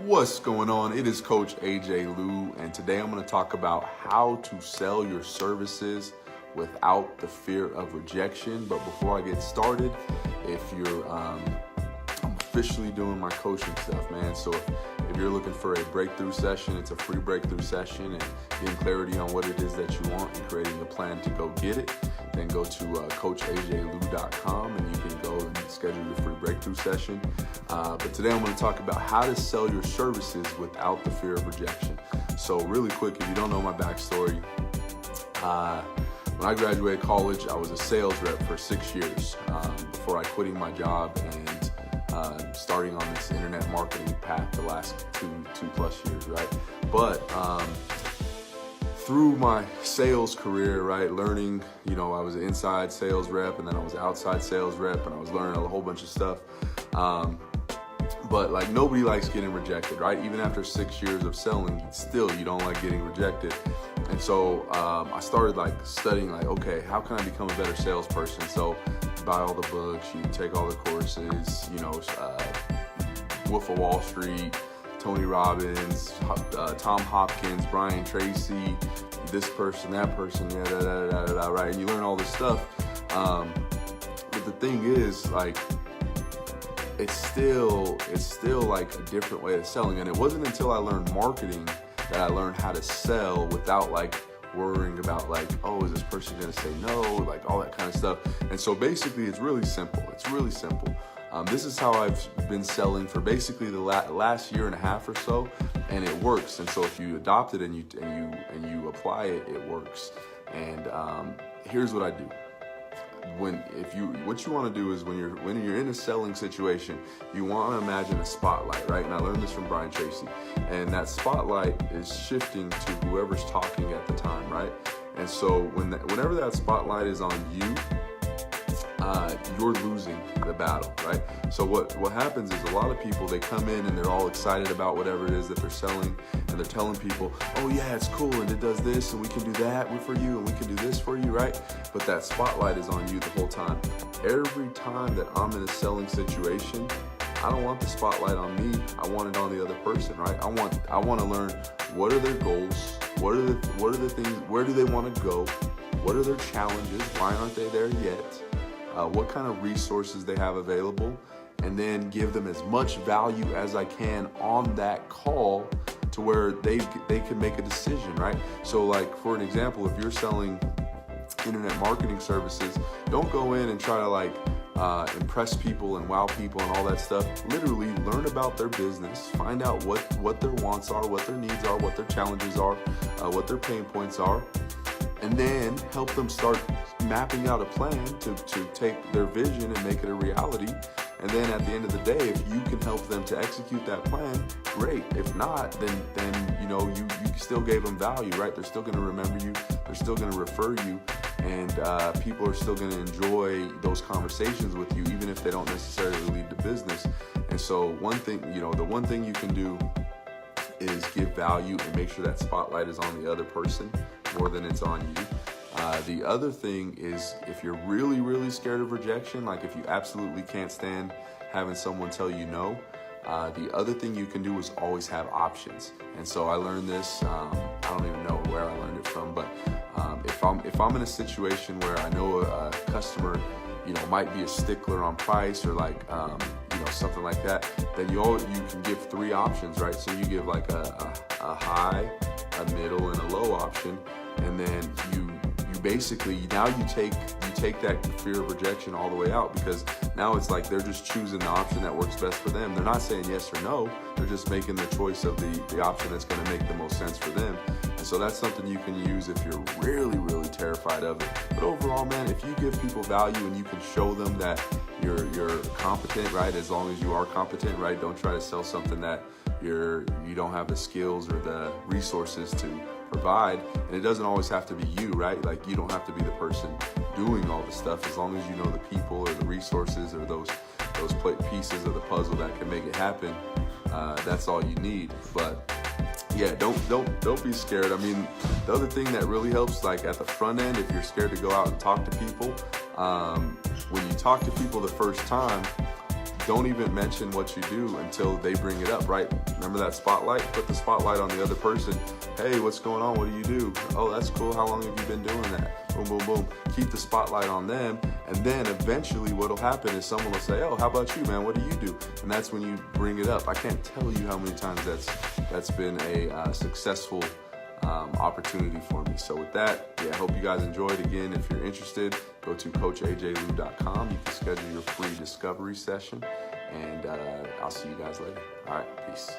What's going on? It is Coach AJ Liu, and today I'm going to talk about how to sell your services without the fear of rejection. But before I get started, if you're, I'm officially doing my coaching stuff, man. So if you're looking for a breakthrough session, it's a free breakthrough session, and getting clarity on what it is that you want and creating a plan to go get it, then go to coachajlu.com and you can go and schedule your free breakthrough session. But today I'm going to talk about how to sell your services without the fear of rejection. So really quick, if you don't know my backstory, when I graduated college, I was a sales rep for 6 years before I quitting my job and starting on this internet marketing path the last two plus years, right? But through my sales career, right, learning, I was an inside sales rep and then I was an outside sales rep and I was learning a whole bunch of stuff. But like nobody likes getting rejected, right? Even after 6 years of selling, still you don't like getting rejected. And so I started studying okay, how can I become a better salesperson? So you buy all the books, you take all the courses, Wolf of Wall Street, Tony Robbins, Tom Hopkins, Brian Tracy, this person, that person, right? And you learn all this stuff. But the thing is, it's still like a different way of selling. And it wasn't until I learned marketing that I learned how to sell without worrying about oh, is this person gonna say no? All that kind of stuff. And so basically it's really simple. This is how I've been selling for basically the last year and a half or so, and it works. And so if you adopt it and you apply it, it works. And here's what I do. What you want to do is when you're in a selling situation, you want to imagine a spotlight, right? And I learned this from Brian Tracy. And that spotlight is shifting to whoever's talking at the time, right? And so whenever that spotlight is on you, you're losing the battle, right? So what happens is a lot of people, they come in and they're all excited about whatever it is that they're selling, and they're telling people, oh yeah, it's cool, and it does this, and we can do that for you, and we can do this for you, right? But that spotlight is on you the whole time. Every time that I'm in a selling situation, I don't want the spotlight on me. I want it on the other person, right? I want to learn, what are their goals? What are the things? Where do they want to go? What are their challenges? Why aren't they there yet? What kind of resources they have available, and then give them as much value as I can on that call to where they can make a decision, right? So for an example, if you're selling internet marketing services, don't go in and try to impress people and wow people and all that stuff. Literally learn about their business, find out what their wants are, what their needs are, what their challenges are, what their pain points are, and then help them start mapping out a plan to take their vision and make it a reality. And then at the end of the day, if you can help them to execute that plan, great. If not, then you still gave them value, right? They're still going to remember you. They're still going to refer you, and people are still going to enjoy those conversations with you, even if they don't necessarily lead to business. And so the one thing you can do is give value and make sure that spotlight is on the other person more than it's on you. The other thing is, if you're really, really scared of rejection, if you absolutely can't stand having someone tell you no, the other thing you can do is always have options. And so I learned this, I don't even know where I learned it from, but if I'm in a situation where I know a customer, might be a stickler on price or something like that, then you can give 3 options, right? So you give a high, a middle, and a low option, and then you basically, now you take that fear of rejection all the way out, because now it's they're just choosing the option that works best for them. They're not saying yes or no, they're just making the choice of the option that's going to make the most sense for them. And so that's something you can use if you're really, really terrified of it. But overall, man, if you give people value and you can show them that you're competent, right? As long as you are competent, right? Don't try to sell something that you don't have the skills or the resources to provide. And it doesn't always have to be you, right? You don't have to be the person doing all the stuff. As long as you know the people or the resources or those pieces of the puzzle that can make it happen, that's all you need. But yeah, don't be scared. I mean, the other thing that really helps, at the front end, if you're scared to go out and talk to people, when you talk to people the first time, don't even mention what you do until they bring it up, right? Remember that spotlight? Put the spotlight on the other person. Hey, what's going on? What do you do? Oh, that's cool. How long have you been doing that? Boom, boom, boom. Keep the spotlight on them. And then eventually what'll happen is someone will say, oh, how about you, man? What do you do? And that's when you bring it up. I can't tell you how many times that's been a successful opportunity for me. So with that, I hope you guys enjoyed. Again, if you're interested, go to coachajlou.com. You can schedule your free discovery session, and I'll see you guys later. All right, peace.